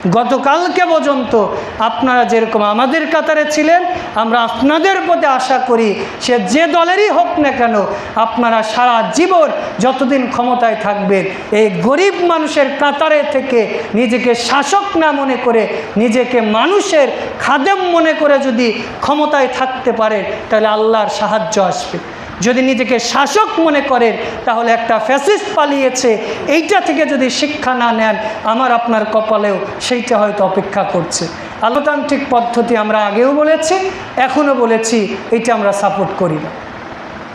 গতকালকে পর্যন্ত আপনারা যেরকম আমাদের কাতারে ছিলেন, আমরা আপনাদের প্রতি আশা করি সে যে দলেরই হোক না কেন, আপনারা সারা জীবন যতদিন ক্ষমতায় থাকবেন এই গরিব মানুষের কাতারে থেকে নিজেকে শাসক না মনে করে, নিজেকে মানুষের খাদেম মনে করে যদি ক্ষমতায় থাকতে পারেন, তাহলে আল্লাহর সাহায্য আসবে। যদি নিজেকে শাসক মনে করেন, তাহলে একটা ফ্যাসিস্ট পালিয়েছে, এইটা থেকে যদি শিক্ষা না নেন, আমার আপনার কপালেও সেইটা হয়তো অপেক্ষা করছে। আলোতান্ত্রিক পদ্ধতি আমরা আগেও বলেছি, এখনও বলেছি, এইটা আমরা সাপোর্ট করি না।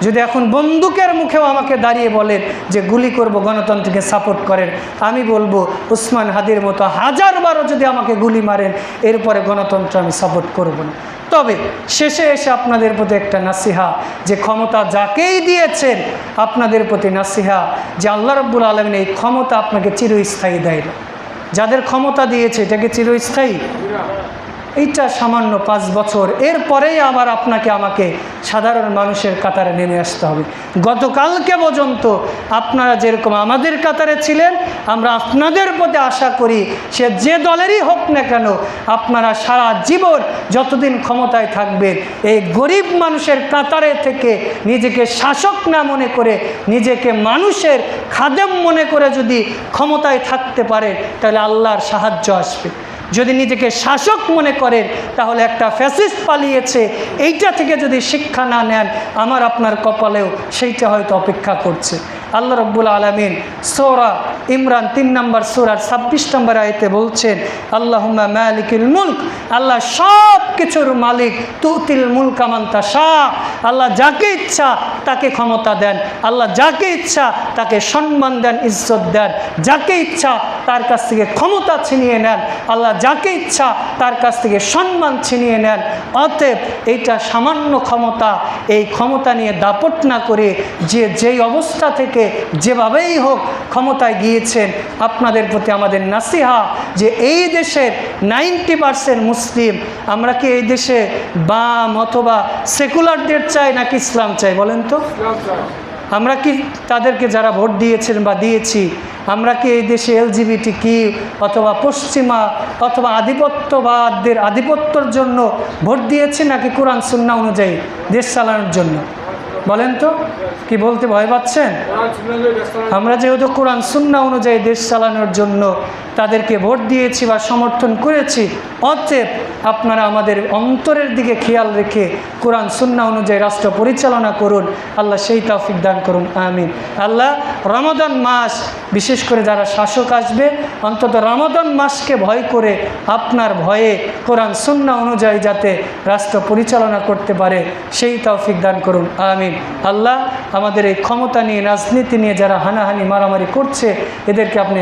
যদি এখন বন্দুকের মুখেও আমাকে দাঁড়িয়ে বলেন যে গুলি করব, গণতন্ত্রকে সাপোর্ট করেন, আমি বলবো উসমান হাদির মতো হাজারবারও যদি আমাকে গুলি মারেন, এরপরে গণতন্ত্র আমি সাপোর্ট করব না। তবে শেষে এসে আপনাদের প্রতি একটা নাসিহা, যে ক্ষমতা যাকেই দিয়েছেন আপনাদের প্রতি নাসিহা, যে আল্লাহ রাব্বুল আলামিন এই ক্ষমতা আপনাকে চিরস্থায়ী দেয় না। যাদের ক্ষমতা দিয়েছে এটাকে চিরস্থায়ী, এইটা সামান্য 5 বছর, এরপরেই আবার আপনাকে আমাকে সাধারণ মানুষের কাতারে নেমে আসতে হবে। গতকালকে পর্যন্ত আপনারা যেরকম আমাদের কাতারে ছিলেন, আমরা আপনাদের প্রতি আশা করি সে যে দলেরই হোক না কেন, আপনারা সারা জীবন যতদিন ক্ষমতায় থাকবেন এই গরিব মানুষের কাতারে থেকে নিজেকে শাসক না মনে করে, নিজেকে মানুষের খাদেম মনে করে যদি ক্ষমতায় থাকতে পারে, তাহলে আল্লাহর সাহায্য আসবে। যদি নিজেকে শাসক মনে করেন, তাহলে একটা ফ্যাসিস্ট পালিয়েছে, এইটা থেকে যদি শিক্ষা না নেন, আমার আপনার কপালেও সেইটা হয়তো অপেক্ষা করছে। আল্লাহ রাব্বুল আলামিন সূরা ইমরান 3 নম্বর সূরার 26 নম্বর আয়াতে বলছেন, আল্লাহুম্মা মালিকুল মুলক, আল্লাহ সব কিছুর মালিক, তুতিল মুলকা মান তাশা, আল্লাহ যাকে ইচ্ছা তাকে ক্ষমতা দেন, আল্লাহ যাকে ইচ্ছা তাকে সম্মান দেন, ইজ্জত দেন, যাকে ইচ্ছা তার কাছ থেকে ক্ষমতা ছিনিয়ে নেন, আল্লাহ যাকে ইচ্ছা তার কাছ থেকে সম্মান ছিনিয়ে নেন। অতএব এইটা সামান্য ক্ষমতা, এই ক্ষমতা নিয়ে দাপট না করে যে যেই অবস্থা থেকে যেভাবেই হোক ক্ষমতায় গিয়েছেন, আপনাদের প্রতি আমাদের নাসিহা যে এই দেশের 90% মুসলিম, আমরা কি এই দেশে বাম অথবা সেকুলারদের চাই নাকি ইসলাম চাই বলেন তো? আমরা কি তাদেরকে যারা ভোট দিয়েছেন বা দিয়েছি, আমরা কি এই দেশে LGBTQ অথবা পশ্চিমা অথবা আধিপত্যবাদদের আধিপত্যর জন্য ভোট দিয়েছি, নাকি কোরআন সুন্নাহ অনুযায়ী দেশ চালানোর জন্য বলেন তো? কি বলতে ভয় পাচ্ছেন? আমরা যেহেতু কোরআন সুন্নাহ অনুযায়ী দেশ চালানোর জন্য তাদেরকে ভোট দিয়েছি বা সমর্থন করেছি, অতএব আপনারা আমাদের অন্তরের দিকে খেয়াল রেখে কোরআন সুন্নাহ অনুযায়ী রাষ্ট্র পরিচালনা করুন। আল্লাহ সেই তৌফিক দান করুন, আমিন। আল্লাহ রমাদান মাস, বিশেষ করে যারা শাসক আসবে, অন্তত রমাদান মাসকে ভয় করে আপনার ভয়ে কোরআন সুন্নাহ অনুযায়ী যাতে রাষ্ট্র পরিচালনা করতে পারে, সেই তৌফিক দান করুন, আমিন। আল্লাহ আমাদের এই ক্ষমতা নিয়ে, রাজনীতি নিয়ে যারা হানাহানি মারামারি করছে, এদেরকে আপনি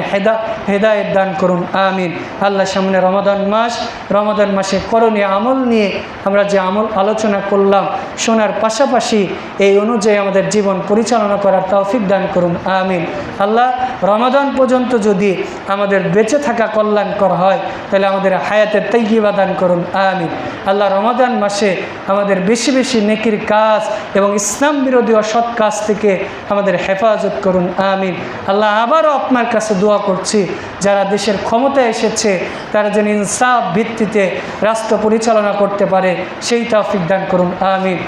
হেদায়েত দান করুন, আমিন। আল্লাহ সামনে রমাদান মাস, রমাদান মাসে করণীয় আমল নিয়ে আমরা যে আমল আলোচনা করলাম, শোনার পাশাপাশি এই অনুযায়ী আমাদের জীবন পরিচালনা করার তৌফিক দান করুন, আমিন। আল্লাহ রমাদান পর্যন্ত যদি আমাদের বেঁচে থাকা কল্যাণকর হয়, তাহলে আমাদের হায়াতের তাইয়্যিবা দান করুন, আমিন। আল্লাহ রমাদান মাসে আমাদের বেশি বেশি নেকির কাজ এবং ইসলাম বিরোধী অসৎ কাজ থেকে আমাদের হেফাজত করুন, আমিন। আল্লাহ আবারও আপনার কাছে দোয়া করছি, যারা দেশের ক্ষমতায় এসেছে তারা যেন ইনসাফ ভিত্তিতে রাষ্ট্র পরিচালনা করতে পারে, সেই তৌফিক দান করুন, আমিন।